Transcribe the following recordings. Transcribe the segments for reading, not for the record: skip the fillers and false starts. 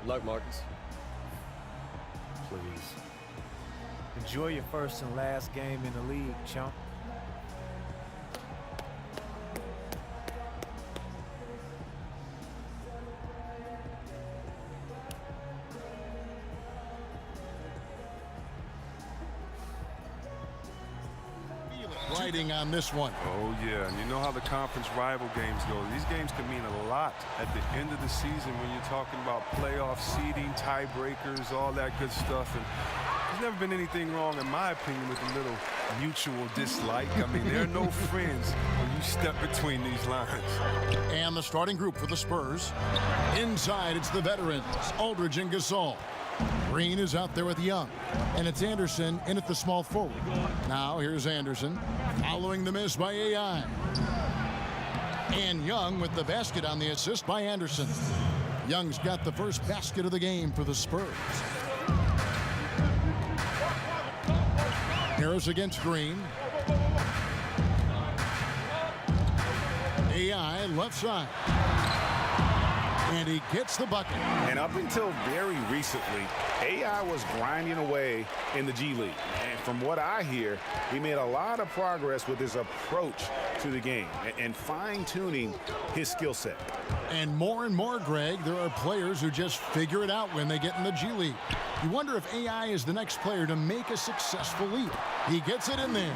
luck, Marcus. Please. Enjoy your first and last game in the league, chump. Riding on this one. Oh, yeah. And you know how the conference rival games go. These games can mean a lot at the end of the season when you're talking about playoff seeding, tiebreakers, all that good stuff. And there's never been anything wrong, in my opinion, with a little mutual dislike. I mean, there are no friends when you step between these lines. And the starting group for the Spurs. Inside, it's the veterans, Aldridge and Gasol. Green is out there with Young, and it's Anderson in at the small forward. Now here's Anderson, following the miss by AI. And Young with the basket on the assist by Anderson. Young's got the first basket of the game for the Spurs. Harris against Green. AI left side. And he gets the bucket. And up until very recently, AI was grinding away in the G League. And from what I hear, he made a lot of progress with his approach to the game and fine-tuning his skill set. And more, Greg, there are players who just figure it out when they get in the G League. You wonder if AI is the next player to make a successful leap. He gets it in there.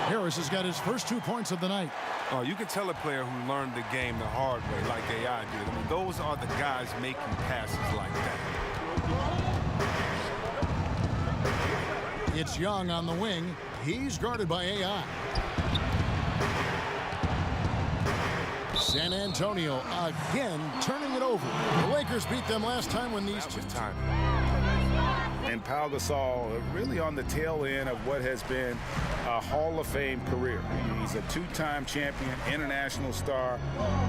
Harris has got his first 2 points of the night. Oh, you can tell a player who learned the game the hard way like AI did. I mean, those are the guys making passes like that. It's Young on the wing. He's guarded by AI. San Antonio again turning it over. The Lakers beat them last time when these two... And Pau Gasol really on the tail end of what has been a Hall of Fame career. He's a two-time champion, international star,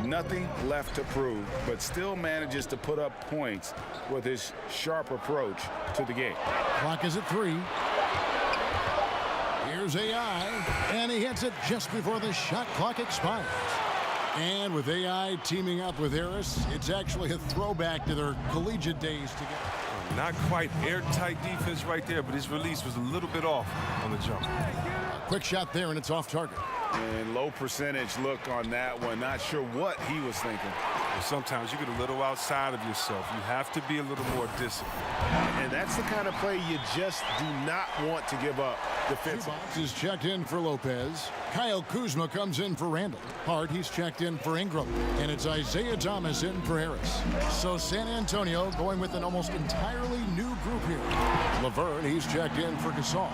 nothing left to prove, but still manages to put up points with his sharp approach to the game. Clock is at 3. Here's AI, and he hits it just before the shot clock expires. And with AI teaming up with Harris, it's actually a throwback to their collegiate days together. Not quite airtight defense right there, but his release was a little bit off on the jump. Quick shot there, and it's off target. And low percentage look on that one. Not sure what he was thinking. Well, sometimes you get a little outside of yourself. You have to be a little more disciplined. And that's the kind of play you just do not want to give up defensively. Is checked in for Lopez. Kyle Kuzma comes in for Randall. Hart, he's checked in for Ingram. And it's Isaiah Thomas in for Harris. So San Antonio going with an almost entirely new group here. Laverne, he's checked in for Gasol.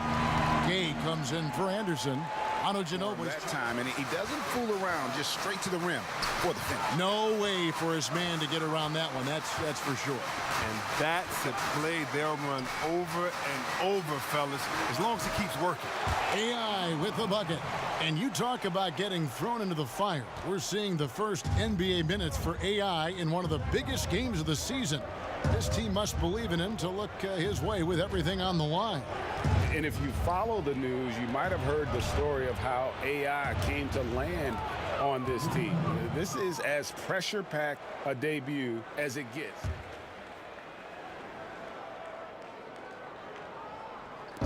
Gay comes in for Anderson. That time, and he doesn't fool around, just straight to the rim for the finish. No way for his man to get around that one, that's for sure. And that's a play they'll run over and over, fellas, as long as he keeps working. AI with the bucket. And you talk about getting thrown into the fire. We're seeing the first NBA minutes for AI in one of the biggest games of the season. This team must believe in him to look his way with everything on the line. And if you follow the news, you might have heard the story of how AI came to land on this team. This is as pressure-packed a debut as it gets.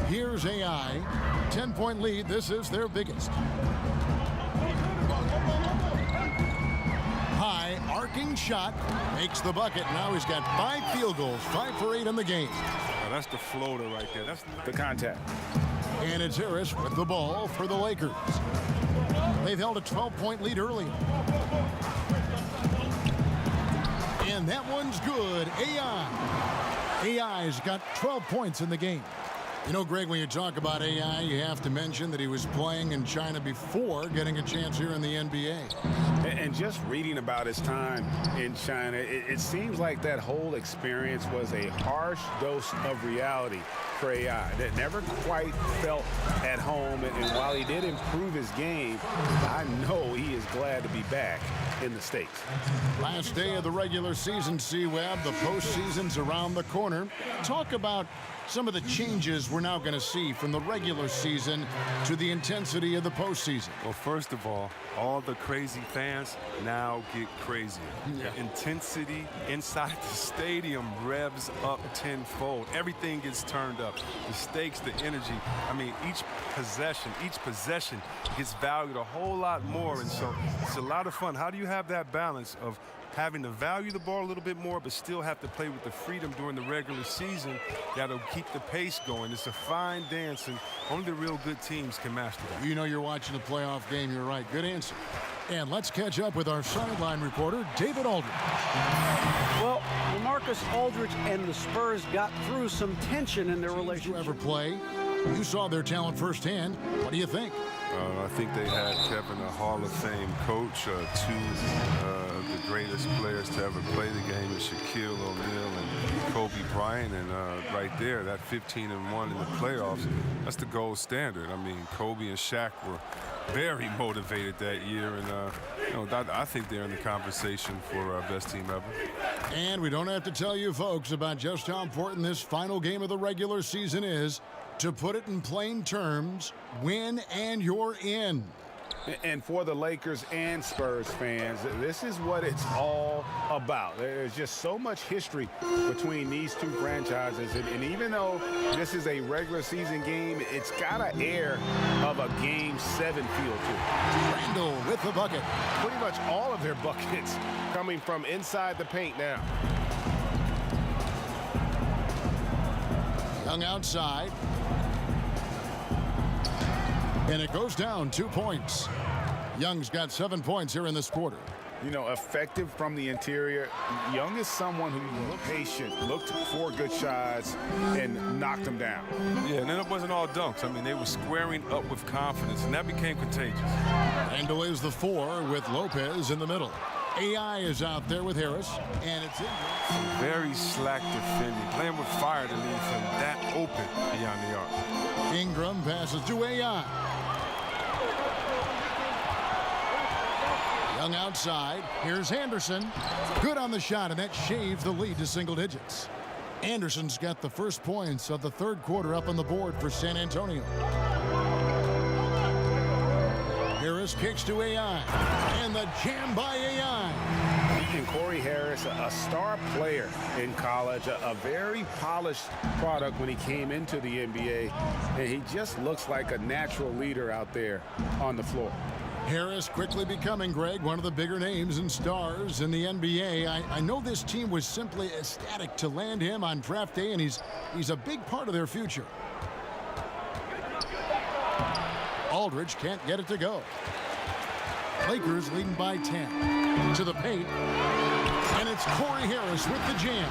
Here's AI. 10-point lead. This is their biggest. High arcing shot. Makes the bucket. Now he's got 5 field goals. 5 for 8 in the game. Oh, that's the floater right there. That's the contact. And it's Harris with the ball for the Lakers. They've held a 12-point lead earlier. And that one's good. AI's got 12 points in the game. You know, Greg, when you talk about AI, you have to mention that he was playing in China before getting a chance here in the NBA. And just reading about his time in China, it seems like that whole experience was a harsh dose of reality for AI that never quite felt at home. And while he did improve his game, I know he is glad to be back in the States. Last day of the regular season, C-Web. The postseason's around the corner. Talk about some of the changes we're now going to see from the regular season to the intensity of the postseason. Well, first of all the crazy fans now get crazier. Yeah. The intensity inside the stadium revs up tenfold. Everything gets turned up. The stakes, the energy. I mean, each possession gets valued a whole lot more, and so it's a lot of fun. How do you have that balance of having to value the ball a little bit more, but still have to play with the freedom during the regular season that'll keep the pace going? It's a fine dance, and only the real good teams can master that. You know you're watching a playoff game. You're right. Good answer. And let's catch up with our sideline reporter, David Aldridge. Well, LaMarcus Aldridge and the Spurs got through some tension in their Teams relationship. to ever play. You saw their talent firsthand. What do you think? I think they had Kevin, a Hall of Fame coach, two of the greatest players to ever play the game, Shaquille O'Neal and Kobe Bryant, and right there, that 15-1 in the playoffs, that's the gold standard. I mean, Kobe and Shaq were very motivated that year, and I think they're in the conversation for best team ever. And we don't have to tell you folks about just how important this final game of the regular season is. To put it in plain terms, win and you're in. And for the Lakers and Spurs fans, this is what it's all about. There's just so much history between these two franchises. And even though this is a regular season game, it's got an air of a Game 7 feel to it. Randall with the bucket. Pretty much all of their buckets coming from inside the paint now. Young outside. And it goes down 2 points. Young's got 7 points here in this quarter. You know, effective from the interior. Young is someone who looked patient, looked for good shots, and knocked them down. Yeah, and then it wasn't all dunks. I mean, they were squaring up with confidence, and that became contagious. Randall is the 4 with Lopez in the middle. AI is out there with Harris, and it's in. Very slack defending, playing with fire to leave him that open beyond the arc. Ingram passes to AI. Young outside. Here's Anderson. Good on the shot, and that shaves the lead to single digits. Anderson's got the first points of the third quarter up on the board for San Antonio. Harris kicks to AI, and the jam by AI. And Corey Harris, a star player in college, a very polished product when he came into the NBA, and he just looks like a natural leader out there on the floor. Harris quickly becoming, Greg, one of the bigger names and stars in the NBA. I know this team was simply ecstatic to land him on draft day, and he's a big part of their future. Aldridge can't get it to go. Lakers leading by 10. To the paint. And it's Corey Harris with the jam.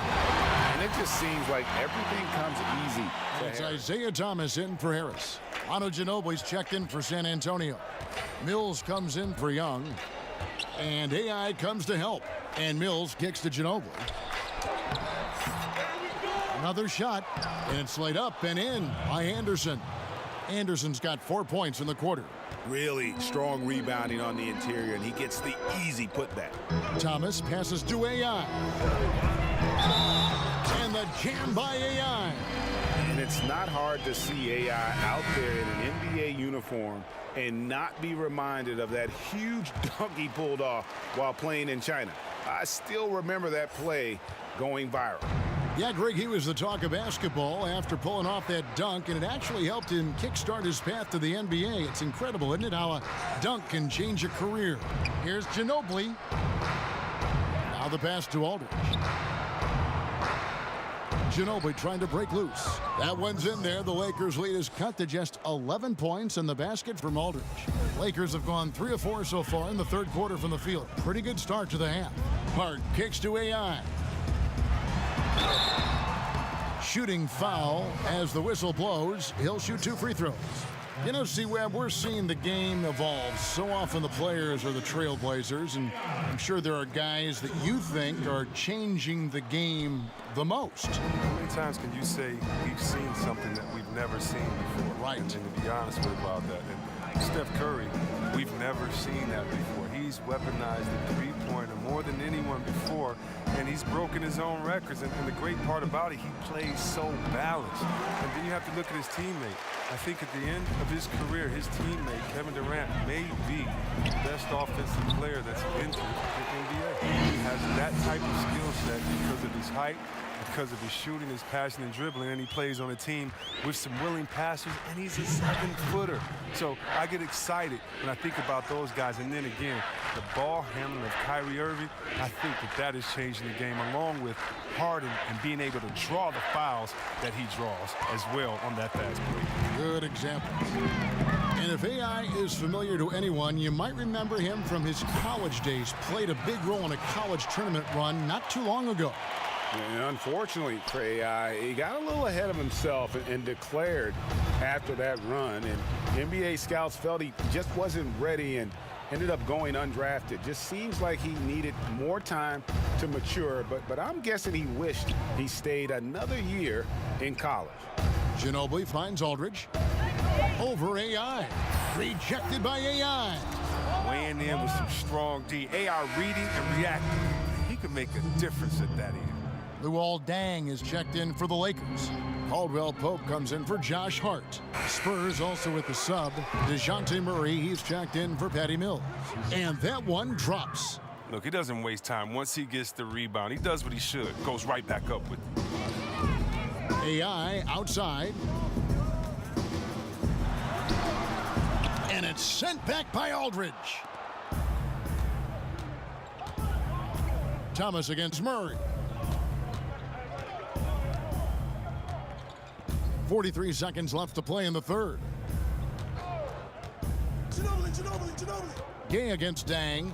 And it just seems like everything comes easy. It's Isaiah Thomas in for Harris. Manu Ginobili's checked in for San Antonio. Mills comes in for Young. And AI comes to help. And Mills kicks to Ginobili. Another shot. And it's laid up and in by Anderson. Anderson's got 4 points in the quarter. Really strong rebounding on the interior, and he gets the easy putback. Thomas passes to AI. And the jam by AI. And it's not hard to see AI out there in an NBA uniform and not be reminded of that huge dunk he pulled off while playing in China. I still remember that play going viral. Yeah, Greg, he was the talk of basketball after pulling off that dunk, and it actually helped him kickstart his path to the NBA. It's incredible, isn't it, how a dunk can change a career. Here's Ginobili. Now the pass to Aldridge. Ginobili trying to break loose. That one's in there. The Lakers' lead is cut to just 11 points in the basket from Aldridge. Lakers have gone 3 of 4 so far in the third quarter from the field. Pretty good start to the half. Hart kicks to AI. Shooting foul as the whistle blows. He'll shoot 2 free throws. You know, C-Web, we're seeing the game evolve. So often the players are the trailblazers, and I'm sure there are guys that you think are changing the game the most. How many times can you say we've seen something that we've never seen before? Right. And to be honest with you about that, and Steph Curry, we've never seen that before. He's weaponized the three-pointer more than anyone before, and he's broken his own records. And the great part about it, he plays so balanced. And then you have to look at his teammate. I think at the end of his career, his teammate, Kevin Durant, may be the best offensive player that's entered the NBA. He has that type of skill set because of his height, because of his shooting, his passing, and dribbling, and he plays on a team with some willing passers, and he's a 7-footer. So I get excited when I think about those guys. And then again, the ball handling of Kyrie Irving, I think that is changing the game, along with Harden and being able to draw the fouls that he draws as well on that fast break. Good example. And if AI is familiar to anyone, you might remember him from his college days. Played a big role in a college tournament run not too long ago. And unfortunately for AI, he got a little ahead of himself and declared after that run. And NBA scouts felt he just wasn't ready and ended up going undrafted. Just seems like he needed more time to mature. But I'm guessing he wished he stayed another year in college. Ginobili finds Aldridge. Over AI. Rejected by AI. Weighing in with some strong D. AI reading and reacting. He could make a difference at that end. Luol Deng is checked in for the Lakers. Caldwell Pope comes in for Josh Hart. Spurs also with the sub. DeJounte Murray, he's checked in for Patty Mills. And that one drops. Look, he doesn't waste time. Once he gets the rebound, he does what he should. Goes right back up with it. AI outside. And it's sent back by Aldridge. Thomas against Murray. 43 seconds left to play in the third. Ginobili. Gay against Deng.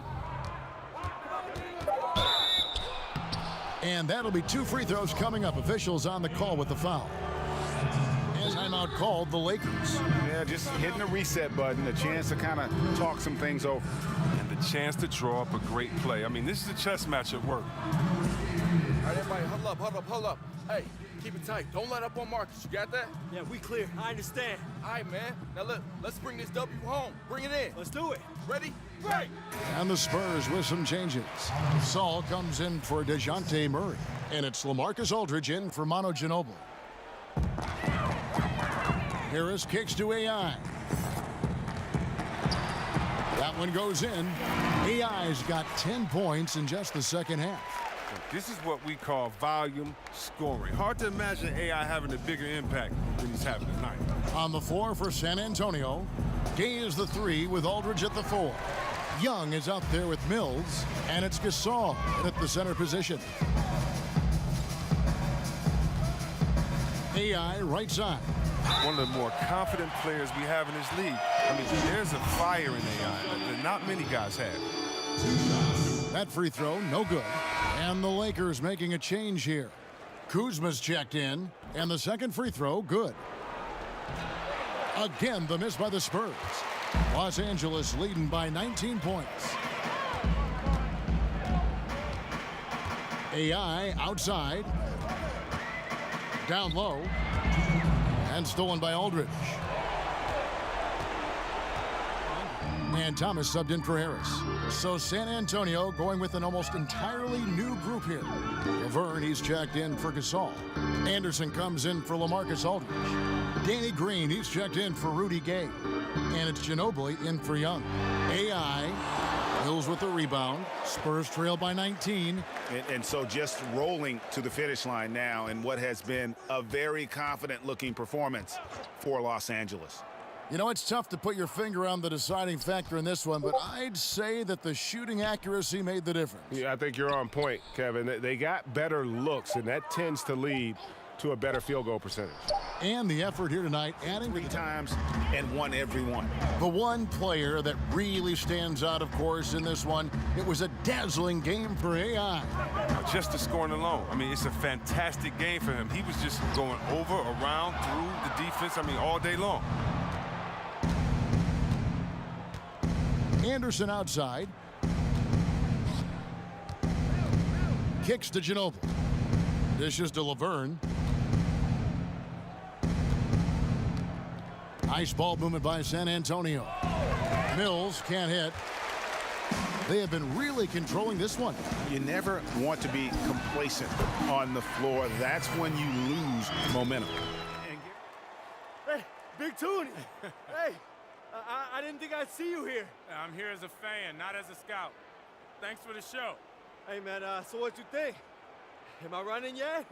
And that'll be 2 free throws coming up. Officials on the call with the foul. And timeout called the Lakers. Yeah, just hitting the reset button, a chance to kind of talk some things over. And the chance to draw up a great play. I mean, this is a chess match at work. All right, everybody, hold up. Hey, keep it tight. Don't let up on Marcus. You got that? Yeah, we clear. I understand. All right, man. Now, look, let's bring this W home. Bring it in. Let's do it. Ready? Right. And the Spurs with some changes. Saul comes in for DeJounte Murray. And it's LaMarcus Aldridge in for Manu Ginobili. Harris kicks to AI. That one goes in. AI's got 10 points in just the second half. This is what we call volume scoring. Hard to imagine AI having a bigger impact than he's having tonight. On the floor for San Antonio, Gay is the 3 with Aldridge at the 4. Young is out there with Mills, and it's Gasol at the center position. AI right side. One of the more confident players we have in this league. I mean, there's a fire in AI that not many guys have. That free throw, no good. And the Lakers making a change here. Kuzma's checked in, and the second free throw, good. Again, the miss by the Spurs. Los Angeles leading by 19 points. AI outside. Down low. And stolen by Aldridge. And Thomas subbed in for Harris. So San Antonio going with an almost entirely new group here. Laverne, he's checked in for Gasol. Anderson comes in for LaMarcus Aldridge. Danny Green, he's checked in for Rudy Gay. And it's Ginobili in for Young. AI, Hills with the rebound. Spurs trail by 19. And so just rolling to the finish line now in what has been a very confident-looking performance for Los Angeles. You know, it's tough to put your finger on the deciding factor in this one, but I'd say that the shooting accuracy made the difference. Yeah, I think you're on point, Kevin. They got better looks, and that tends to lead to a better field goal percentage. And the effort here tonight, adding 3 times and won every one. The one player that really stands out, of course, in this one, it was a dazzling game for AI. Just the scoring alone. I mean, it's a fantastic game for him. He was just going over, around, through the defense, all day long. Anderson outside. Kicks to Ginobili. Dishes to Laverne. Nice ball movement by San Antonio. Mills can't hit. They have been really controlling this one. You never want to be complacent on the floor. That's when you lose momentum. Hey, Big Toonie. Hey, I didn't think I'd see you here. I'm here as a fan, not as a scout. Thanks for the show. Hey, man, so what you think? Am I running yet?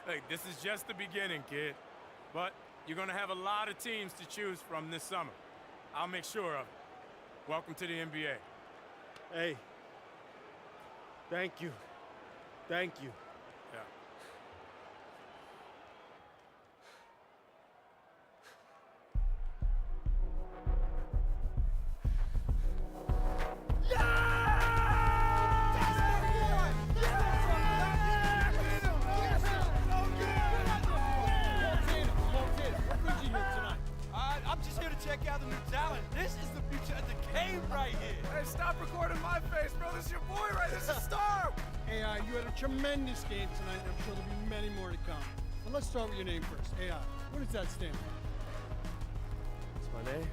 Hey, this is just the beginning, kid. But you're going to have a lot of teams to choose from this summer. I'll make sure of it. Welcome to the NBA. Hey, thank you. Thank you. Yeah. I'm just here to check out the new talent. This is the future of the game right here. Hey, stop recording my face, bro. This is your boy right here. This is a star. AI, you had a tremendous game tonight, and I'm sure there'll be many more to come. But let's start with your name first. AI, what does that stand for? What's my name?